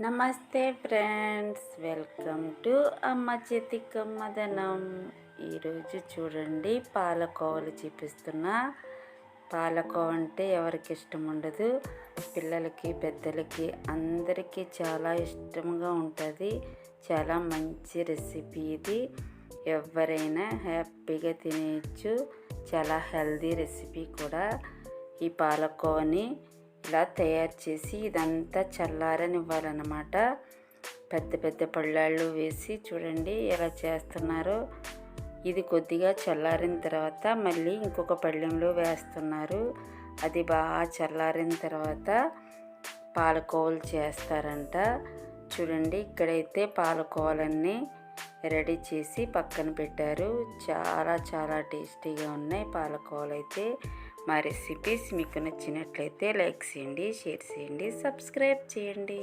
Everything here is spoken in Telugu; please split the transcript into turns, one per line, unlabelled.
నమస్తే ఫ్రెండ్స్, వెల్కమ్ టు అమ్మ చేతి కమ్మదనం. ఈరోజు చూడండి, పాలకోవలు చూపిస్తున్నా. పాలకోవ అంటే ఎవరికి ఇష్టం ఉండదు? పిల్లలకి, పెద్దలకి అందరికీ చాలా ఇష్టంగా ఉంటుంది. చాలా మంచి రెసిపీ ఇది. ఎవరైనా హ్యాపీగా తినేయచ్చు. చాలా హెల్దీ రెసిపీ కూడా. ఈ పాలకోవని ఇలా తయారు చేసి ఇదంతా చల్లారనివ్వాలన్నమాట. పెద్ద పెద్ద పళ్ళాళ్ళు వేసి చూడండి ఎలా చేస్తున్నారో. ఇది కొద్దిగా చల్లారిన తర్వాత మళ్ళీ ఇంకొక పళ్ళెంలో వేస్తున్నారు. అది బాగా చల్లారిన తర్వాత పాలకోవలు చేస్తారంట. చూడండి, ఇక్కడైతే పాలకోవలన్నీ రెడీ చేసి పక్కన పెట్టారు. చాలా చాలా టేస్టీగా ఉన్నాయి పాలకోవలు అయితే. మా రెసిపీస్ మీకు నచ్చినట్లయితే లైక్ చేయండి, షేర్ చేయండి, సబ్స్క్రైబ్ చేయండి.